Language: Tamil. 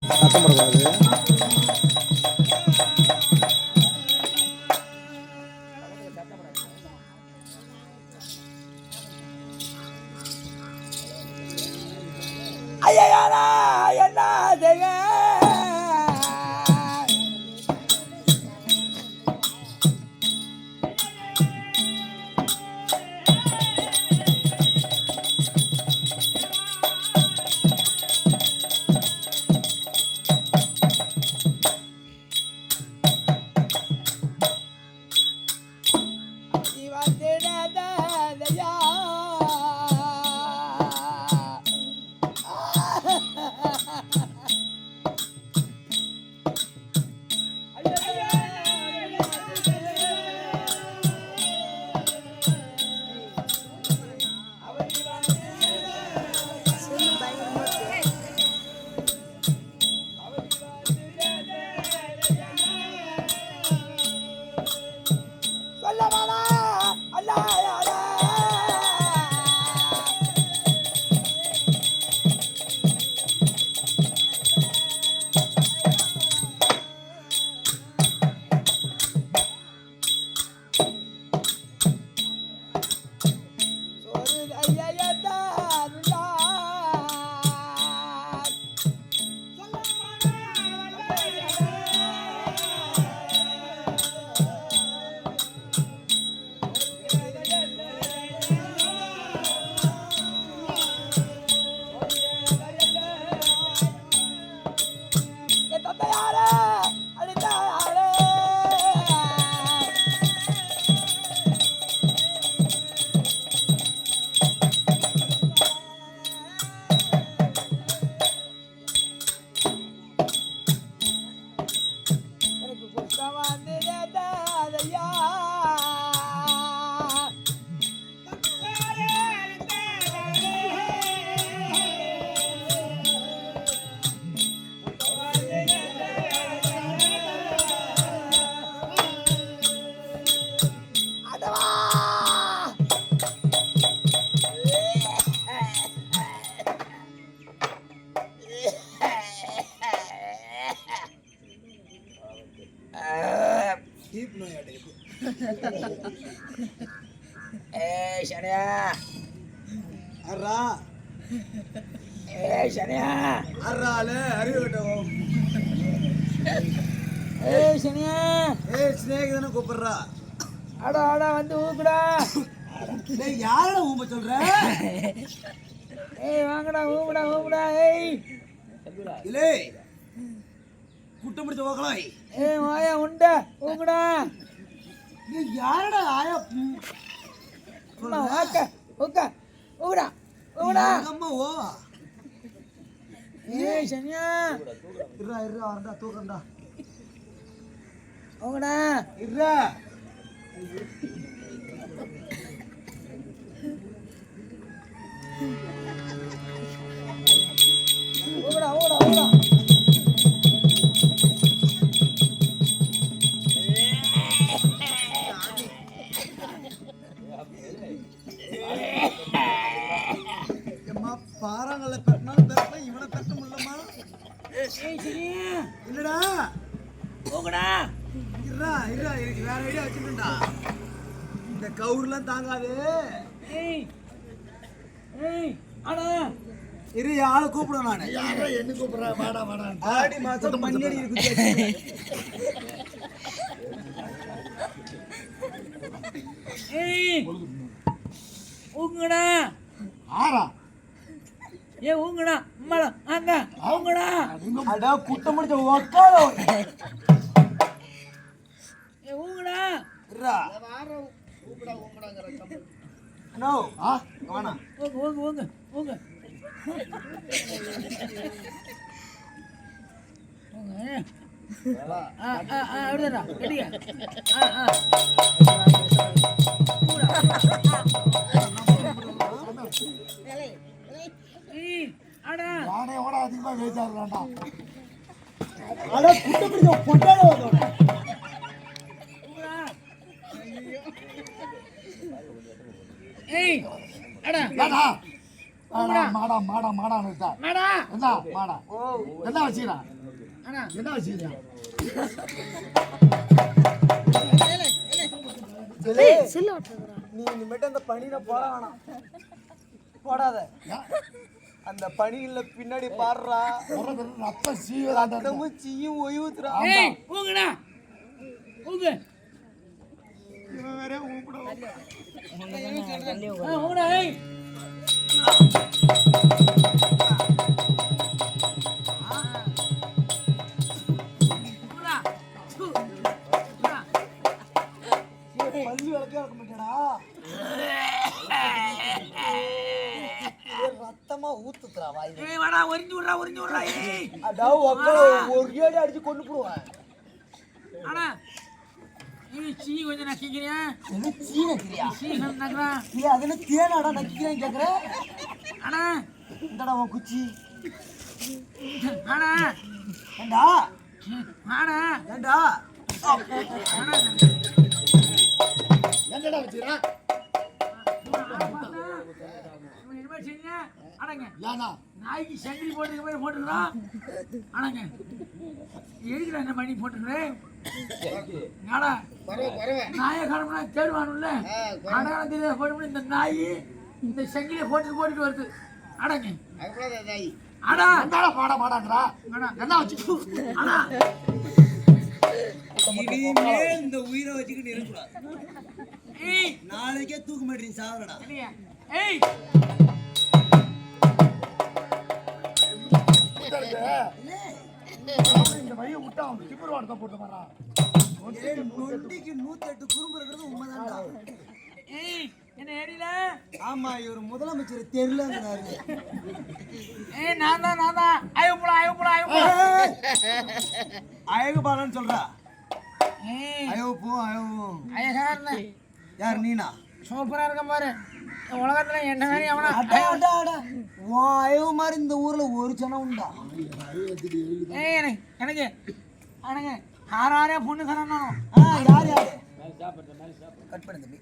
சத்தம் போடக்கூடாது. ஐயா என்ன செய்ய சனியா அர்ரா சனியா அர்ராலே அறிவிட்டோம். சனியா ஸ்நேகிதனை கூப்பிடுறா. அடா அடா வந்து ஊக்குடா. யாரோட ஊம்ப சொல்ற? வாங்கடா ஊக்குடா ஊக்குடா. இல்லை குட்டம் பிடிச்ச ஓக்கலாய். வாயா உண்டா ஊக்குடா. நீ யாரோட ஆயா? ஊக்கா ஊக்கா ஊக்குடா ஊக்குடா. அம்மா ஓ சனியா இருடா இருடா வரடா தூக்கண்டா. ஊக்குடா இருடா. ஊக்குடா ஊக்குடா ஊக்குடா. பாறாங்கல்ல பெட்டினாலும் பெருப்ப இவனை பெட்ட முடியலமா? இல்லடா ஊக்குடா. இருடா இருடா இருக்கு வேற ஐடியா வச்சுட்டா. இந்த கவுர்லாம் தாங்காது. அடா இரு ஆளை கூப்பிடுவேன் நானு. யாரோ என்ன கூப்பிடுறா? வாடா வாடா. ஆடி மாசம் மண்ணடி இருக்கு. ஊங்குடா. ஆறா ஊங்குடா அம்மாடா அங்க ஊங்குடா. அடா குட்ட முடிச்ச உக்கால. ஊங்குடா. இருடா வாரோ கூப்பிடா கூப்பிடாங்கற கம்பு. நோ வாணா. ஊங்கு ஊங்கு ஊங்கு ஊங்கு. அப்படிடா ரெடியா. யானையோட அதிகமா வேச்சாருடா. அட குட்ட முடிச்ச பொட்டால வந்தோட. ஏய் அடா மாடா மாடா மாடா மாடா மாடா மாடா என்ன மாடா என்ன வச்சிரா? அண்ணா என்ன வச்சுக்கிறியா நீ இனிமேட்டு அந்த பனியில போட வேணாம் போடாத அந்த பனியில பின்னாடி பாடுறா ரத்தம் சீவதாண்டா ரத்தமும் சீயும் ஒய்வுத்துறா ஏய் ஊங்குடா ஊங்கு இவன் வேற ஊப்பிடுவான் ஊங்குடா ஏய் ஊங்குடா சு ஊங்குடா பள்ளி வளர்க்க இருக்க மாட்டேடா ரத்தமா ஊத்துறா வாய் ஏய் வாடா ஒரிஞ்சு விடுறா ஏய் அடா ஒக்க ஒரு ஏடி அடிச்சு கொண்டு போடுவேன் அண்ணா ஏய் சீ கொஞ்சம் நக்கிக்கிறியா என்ன சீனக்கிறியா சீ நக்கறா இல்ல அதுல தேனாடா நக்கிக்கிறேன் கேக்குற அண்ணா இந்தடா உன் குச்சி அண்ணா ஏண்டா அண்ணா ஏண்டா அண்ணா எங்கடா வச்சுக்கிறா அடங்க ஏன்னா நாய்க்கு சங்கிலி போட்டுக்க மாதிரி போட்டுக்கிறோம் அடங்க எதுக்குடா என்ன மணி போட்டுக்கிறேன் நாடா நாயை கிளம்புனா தேடுவானுல்ல அடையாளம் தெரியாத போட்டு இந்த நாய் இந்த சங்கிலியை போட்டுட்டு வருது அடங்க அடா என்னடா பாட மாட்டாங்கடா அடா என்ன வச்சுக்கோ அடா இனிமே இந்த உயிரை வச்சுக்கிட்டு இருக்கக்கூடாது ஏய் நாளைக்கே தூக்க மாட்டீங்க சாவடா இல்லையா ஏய் இந்த வழியை விட்டா அவன் திமிர் வாடத்தை போட்டு வர்றான் நொண்டிக்கு 108 குறும்பு இருக்கிறது உண்மைதான்டா ஏய் என்ன ஏறில ஆமா இவர் முதலமைச்சர் தெரியலங்கிறாரு ஏய் நான் தான் ஐயோப்புடா அழகு பாலன்னு சொல்றா ஏய் அயோப்பு அயோப்பு அழகா இருந்த யார் நீனா சூப்பரா இருக்க பாரு உலகத்துல என்ன மாதிரி அவனா அடா அடா அடா உன் அயவு மாதிரி இந்த ஊர்ல ஒரு ஜனம் உண்டா ஏய் எனக்கு அடங்க ஆறாரே பொண்ணு கலணும் யார் யாரு கட் பண்ணு தம்பி